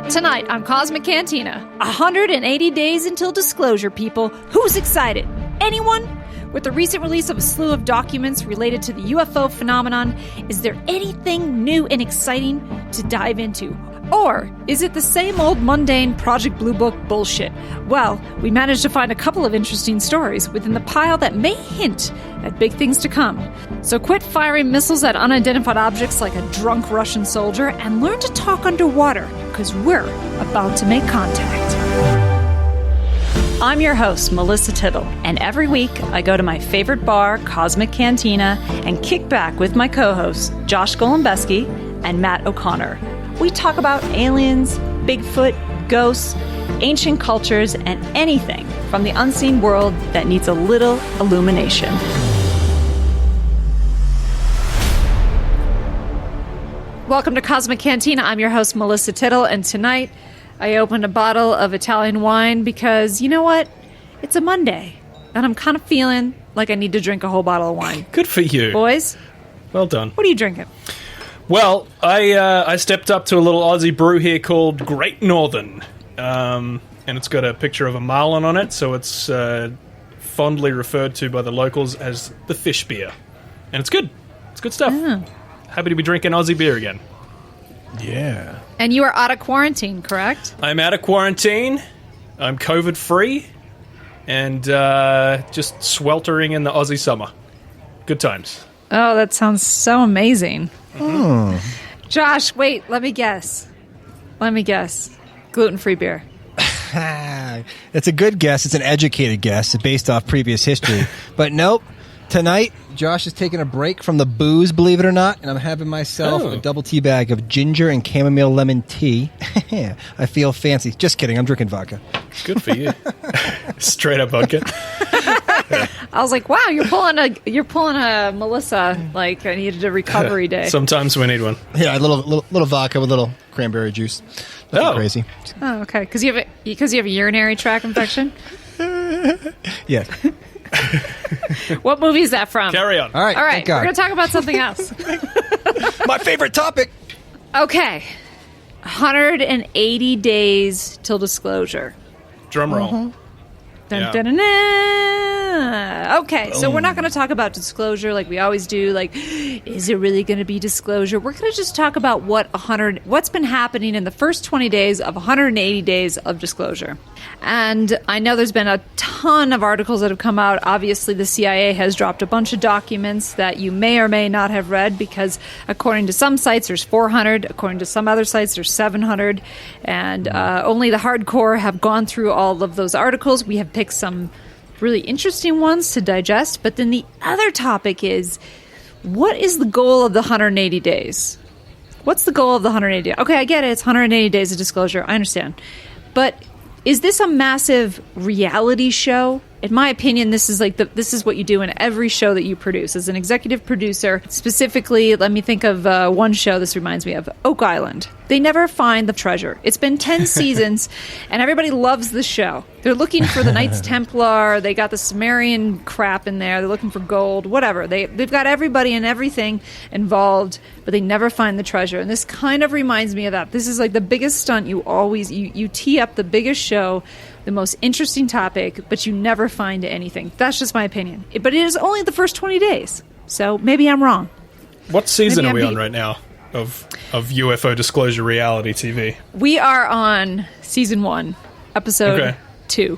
Tonight on Cosmic Cantina, 180 days until disclosure, people. Who's excited? Anyone? With the recent release of a slew of documents related to the UFO phenomenon, is there anything new and exciting to dive into? Or is it the same old mundane Project Bluebook bullshit? Well, we managed to find a couple of interesting stories within the pile that may hint at big things to come. So quit firing missiles at unidentified objects like a drunk Russian soldier and learn to talk underwater, because we're about to make contact. I'm your host, Melissa Tittle, and every week I go to my favorite bar, Cosmic Cantina, and kick back with my co-hosts, Josh Golombeski and Matt O'Connor. We talk about aliens, Bigfoot, ghosts, ancient cultures, and anything from the unseen world that needs a little illumination. Welcome to Cosmic Cantina. I'm your host, Melissa Tittle, and tonight I opened a bottle of Italian wine because, you know what? It's a Monday, and I'm kind of feeling like I need to drink a whole bottle of wine. Good for you. Boys? Well done. What are you drinking? Well, I stepped up to a little Aussie brew here called Great Northern, and it's got a picture of a marlin on it, so it's fondly referred to by the locals as the fish beer. And it's good. It's good stuff. Oh. Happy to be drinking Aussie beer again. Yeah. And you are out of quarantine, correct? I'm out of quarantine. I'm COVID-free, and just sweltering in the Aussie summer. Good times. Oh, that sounds so amazing. Oh. Josh, wait, let me guess. Gluten-free beer. It's a good guess. It's an educated guess based off previous history. But nope. Tonight, Josh is taking a break from the booze, believe it or not, and I'm having myself a double tea bag of ginger and chamomile lemon tea. I feel fancy. Just kidding. I'm drinking vodka. Good for you. Straight up vodka. I was like, wow, you're pulling a Melissa, like I needed a recovery day. Sometimes we need one. Yeah, a little vodka with a little cranberry juice. Nothing crazy. Oh, okay. Because you have a urinary tract infection? Yeah. What movie is that from? Carry on. All right. We're going to talk about something else. My favorite topic. Okay. 180 days till disclosure. Drum roll. Dun, Yeah. dun, dun, dun. Okay, so we're not going to talk about disclosure like we always do. Like, is it really going to be disclosure? We're going to just talk about what's been happening in the first 20 days of 180 days of disclosure. And I know there's been a ton of articles that have come out. Obviously, the CIA has dropped a bunch of documents that you may or may not have read because according to some sites, there's 400. According to some other sites, there's 700. And only the hardcore have gone through all of those articles. We have picked some really interesting ones to digest. But then the other topic is, what is the goal of the 180 days? What's the goal of the 180 days? Okay, I get it. It's 180 days of disclosure. I understand. But is this a massive reality show? In my opinion, this is what you do in every show that you produce. As an executive producer, specifically, let me think of one show this reminds me of, Oak Island. They never find the treasure. It's been 10 seasons, and everybody loves the show. They're looking for the Knights Templar. They got the Sumerian crap in there. They're looking for gold, whatever. They've got everybody and everything involved, but they never find the treasure. And this kind of reminds me of that. This is like the biggest stunt. You tee up the biggest show, the most interesting topic, but you never find anything. That's just my opinion. But it is only the first 20 days, so maybe I'm wrong. What season are we on right now of UFO disclosure reality TV? We are on season 1, episode 2.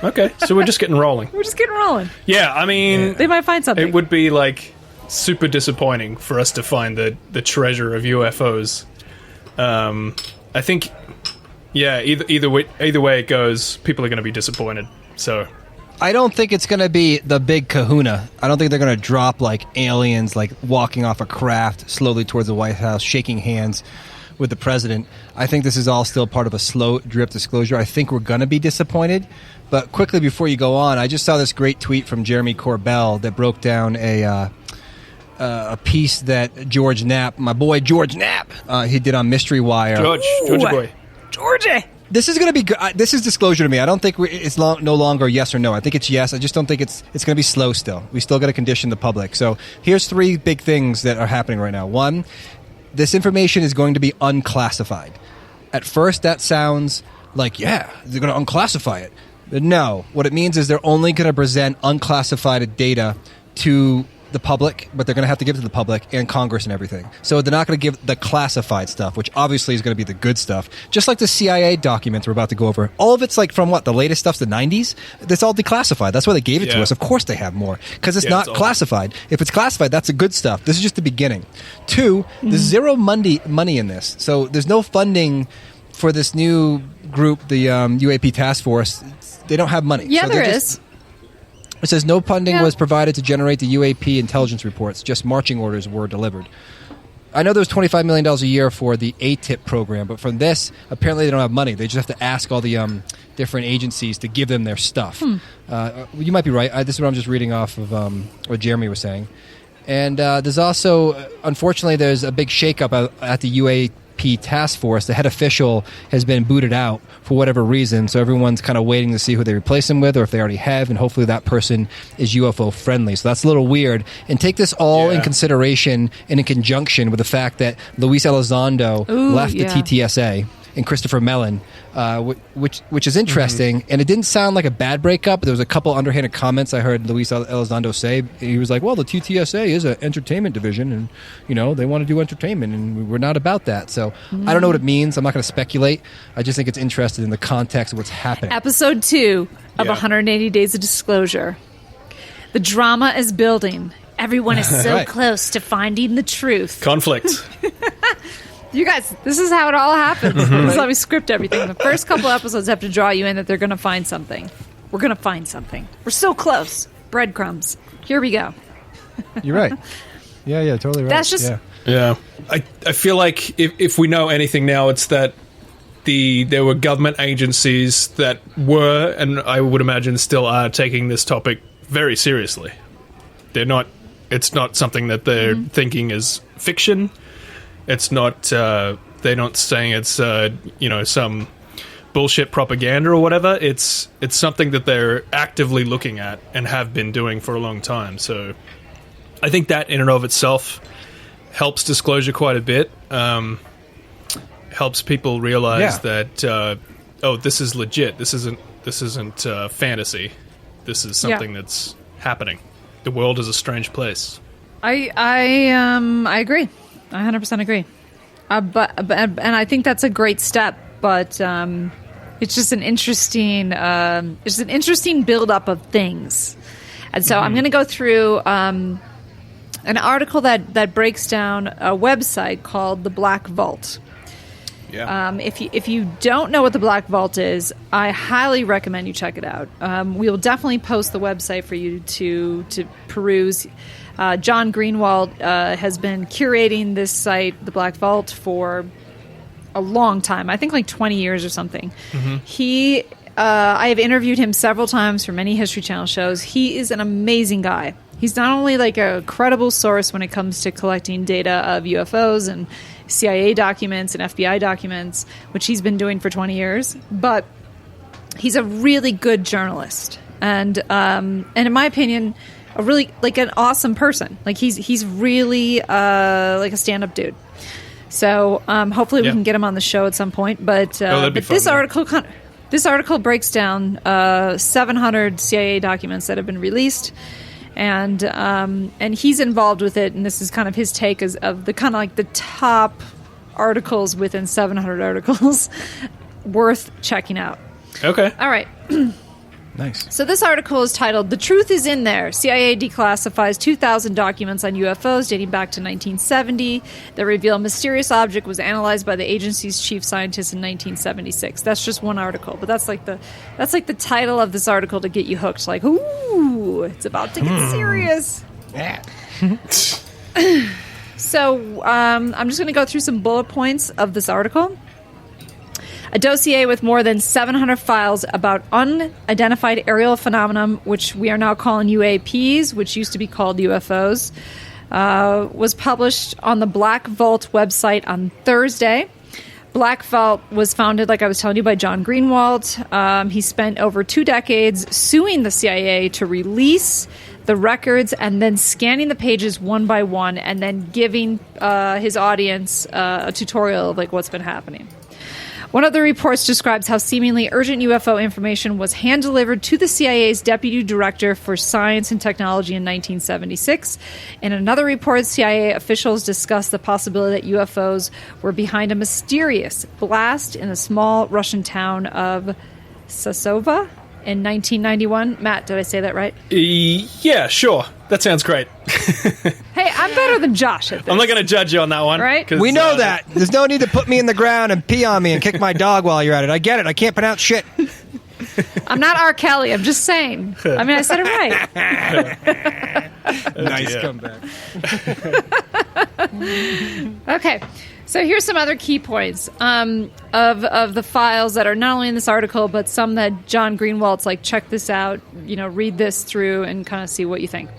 Okay, so we're just getting rolling. We're just getting rolling. Yeah, I mean, they might find something. It would be like super disappointing for us to find the treasure of UFOs. I think. Yeah, either way it goes, people are going to be disappointed. So, I don't think it's going to be the big kahuna. I don't think they're going to drop like aliens, like walking off a craft slowly towards the White House, shaking hands with the president. I think this is all still part of a slow drip disclosure. I think we're going to be disappointed. But quickly before you go on, I just saw this great tweet from Jeremy Corbell that broke down a piece that George Knapp, my boy George Knapp, he did on Mystery Wire. Georgia boy. Georgia. This is going to be good. This is disclosure to me. I don't think it's no longer yes or no. I think it's yes. I just don't think it's going to be slow still. We still got to condition the public. So here's 3 big things that are happening right now. 1, this information is going to be unclassified. At first, that sounds like, yeah, they're going to unclassify it. But no, what it means is they're only going to present unclassified data to the public, but they're going to have to give it to the public and Congress and everything. So they're not going to give the classified stuff, which obviously is going to be the good stuff. Just like the CIA documents we're about to go over. All of it's like from what? The latest stuff's the 90s? It's all declassified. That's why they gave it to us. Of course they have more. Because it's not classified. If it's classified, that's the good stuff. This is just the beginning. 2, there's zero money in this. So there's no funding for this new group, the UAP task force. They don't have money. Yeah, so there is. It says no funding was provided to generate the UAP intelligence reports. Just marching orders were delivered. I know there was $25 million a year for the ATIP program, but from this, apparently they don't have money. They just have to ask all the different agencies to give them their stuff. You might be right. This is what I'm just reading off of what Jeremy was saying. And there's also, unfortunately, there's a big shakeup at the UAP task force. The head official has been booted out for whatever reason, so everyone's kind of waiting to see who they replace him with, or if they already have, and hopefully that person is UFO friendly. So that's a little weird. And take this all in consideration and in conjunction with the fact that Luis Elizondo left the TTSA and Christopher Mellon, which is interesting. And it didn't sound like a bad breakup. There was a couple underhanded comments I heard Luis Elizondo say. He was like, well, the TTSA is an entertainment division, and they want to do entertainment, and we're not about that. So I don't know what it means. I'm not going to speculate. I just think it's interesting in the context of what's happening. Episode 2 of 180 Days of Disclosure. The drama is building. Everyone is so close to finding the truth. Conflict. You guys, this is how it all happens. This is how we script everything. The first couple episodes have to draw you in that they're going to find something. We're going to find something. We're so close. Breadcrumbs. Here we go. You're right. Yeah, totally right. That's just... Yeah. I feel like if we know anything now, it's that there were government agencies that were, and I would imagine still are, taking this topic very seriously. It's not something that they're thinking is fiction. It's not, they're not saying it's, some bullshit propaganda or whatever. It's something that they're actively looking at and have been doing for a long time. So I think that in and of itself helps disclosure quite a bit. Helps people realize that, this is legit. This isn't fantasy. This is something that's happening. The world is a strange place. I agree. I 100% agree. And I think that's a great step, but it's just an interesting build-up of things. And so I'm going to go through an article that breaks down a website called The Black Vault. Yeah. If you don't know what the Black Vault is, I highly recommend you check it out. We will definitely post the website for you to peruse. John Greenwald has been curating this site, the Black Vault, for a long time. I think like 20 years or something. I have interviewed him several times for many History Channel shows. He is an amazing guy. He's not only like a credible source when it comes to collecting data of UFOs and CIA documents and FBI documents, which he's been doing for 20 years, but he's a really good journalist. And in my opinion, a really like an awesome person. Like he's really like a stand-up dude. So hopefully we can get him on the show at some point. But this article breaks down 700 CIA documents that have been released, and he's involved with it. And this is kind of his take of the kind of like the top articles within 700 articles worth checking out. Okay. All right. Nice. So this article is titled, "The Truth is in There. CIA Declassifies 2,000 Documents on UFOs Dating Back to 1970 that Reveal a Mysterious Object Was Analyzed by the Agency's Chief Scientist in 1976. That's just one article, but that's like the title of this article to get you hooked. Like, ooh, it's about to get serious. Yeah. So I'm just going to go through some bullet points of this article. A dossier with more than 700 files about unidentified aerial phenomenon, which we are now calling UAPs, which used to be called UFOs, was published on the Black Vault website on Thursday. Black Vault was founded, like I was telling you, by John Greenwald. He spent over 2 decades suing the CIA to release the records and then scanning the pages one by one and then giving his audience a tutorial of like what's been happening. One of the reports describes how seemingly urgent UFO information was hand-delivered to the CIA's Deputy Director for Science and Technology in 1976. In another report, CIA officials discussed the possibility that UFOs were behind a mysterious blast in the small Russian town of Sasova in 1991. Matt, did I say that right? Yeah, sure. That sounds great. Hey, I'm better than Josh at this. I'm not going to judge you on that one. Right? 'cause, We know that. There's no need to put me in the ground and pee on me and kick my dog while you're at it. I get it. I can't pronounce shit. I'm not R. Kelly. I'm just saying. I mean, I said it right. Nice Yeah. comeback. Okay. So here's some other key points of the files that are not only in this article, but some that John Greenwald's like, check this out, read this through and kind of see what you think.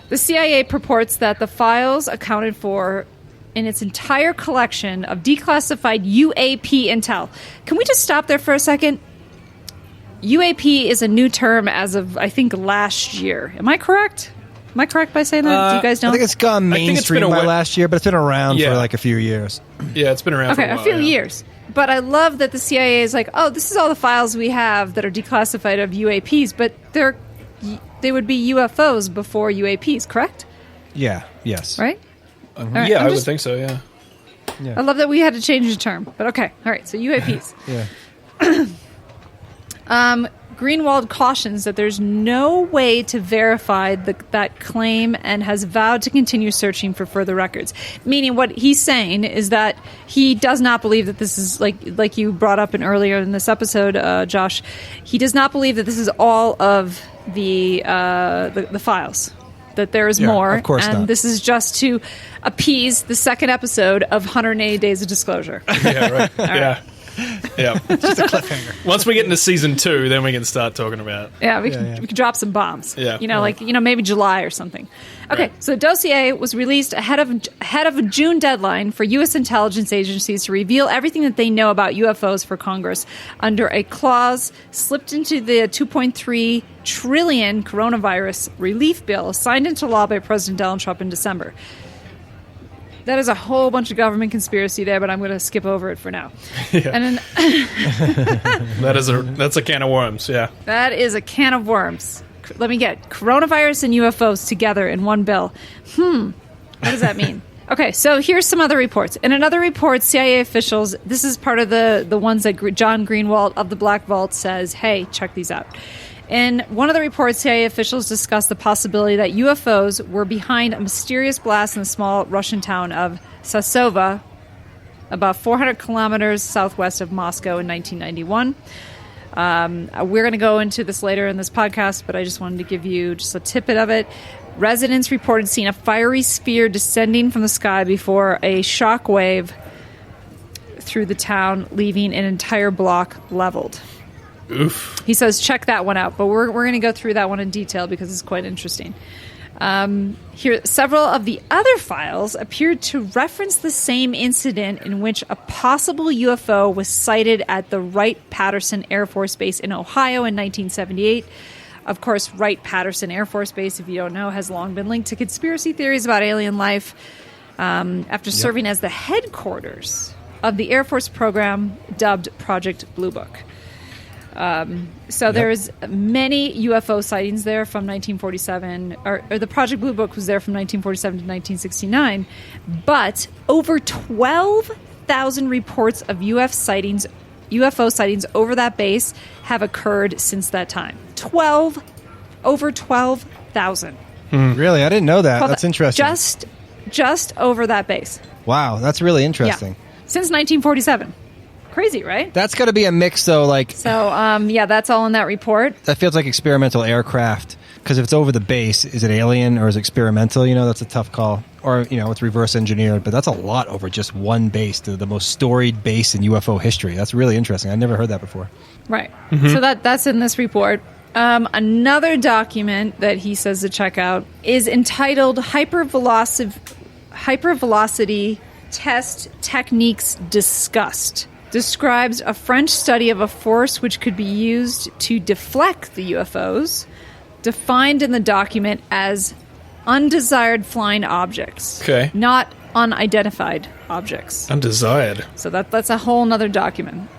The CIA purports that the files accounted for in its entire collection of declassified UAP intel. Can we just stop there for a second? UAP is a new term as of, I think, last year. Am I correct? Am I correct by saying that? Do you guys know? I think it's gone I think it's been mainstream by a last year, but it's been around Yeah. for like a few years. Yeah, it's been around for Okay, a a while. few yeah. years. But I love that the CIA is like, oh, this is all the files we have that are declassified of UAPs, but they would be UFOs before UAPs, correct? Yeah. Yes. Right? All right, Yeah, I'm I would just- think so, yeah. I love that we had to change the term, but okay. All right, so UAPs. Yeah. Greenwald cautions that there's no way to verify that claim and has vowed to continue searching for further records. Meaning what he's saying is that he does not believe that this is, like you brought up earlier in this episode, Josh, he does not believe that this is all of the files. That there is Yeah, more. of course and not. this is just to appease the second episode of 180 Days of Disclosure. Yeah, right. Yeah. Yeah. Just a cliffhanger. Once we get into season 2, then we can start talking about. Yeah, we Yeah. could drop some bombs. Yeah. Maybe July or something. Okay, Right. so the dossier was released ahead of a June deadline for U.S. intelligence agencies to reveal everything that they know about UFOs for Congress under a clause slipped into the $2.3 trillion coronavirus relief bill signed into law by President Donald Trump in December. That is a whole bunch of government conspiracy there, but I'm going to skip over it for now. Yeah. And then That's a can of worms, yeah. that is a can of worms. Let me get coronavirus and UFOs together in one bill. What does that mean? Okay, so here's some other reports. In another report, CIA officials, this is part of the ones that John Greenwald of the Black Vault says, hey, check these out. In one of the reports, CIA officials discussed the possibility that UFOs were behind a mysterious blast in the small Russian town of Sasova, about 400 kilometers southwest of Moscow in 1991. We're going to go into this later in this podcast, but I just wanted to give you just a tidbit of it. Residents reported seeing a fiery sphere descending from the sky before a shock wave through the town, leaving an entire block leveled. Oof. He says, check that one out, but we're going to go through that one in detail because it's quite interesting. Here, several of the other files appeared to reference the same incident in which a possible UFO was sighted at the Wright-Patterson Air Force Base in Ohio in 1978. Of course, Wright-Patterson Air Force Base, if you don't know, has long been linked to conspiracy theories about alien life after serving as the headquarters of the Air Force program dubbed Project Bluebook. So there's many UFO sightings there from 1947, or the Project Bluebook was there from 1947 to 1969, but over 12,000 reports of UFO sightings over that base have occurred since that time. Over 12,000. Really? I didn't know that. That's interesting. Just over that base. Wow, that's really interesting. Yeah. Since 1947. Crazy, right? That's got to be a mix, though. Like, So, that's all in that report. that feels like experimental aircraft. Because if it's over the base, is it alien or is it experimental? That's a tough call. Or, it's reverse engineered. But that's a lot over just one base, the most storied base in UFO history. That's really interesting. I never heard that before. Right. So that's in this report. Another document that he says to check out is entitled Hypervelocity Test Techniques Discussed. Describes a French study of a force which could be used to deflect the UFOs, defined in the document as undesired flying objects. Okay. Not unidentified objects. Undesired. So that's a whole nother document.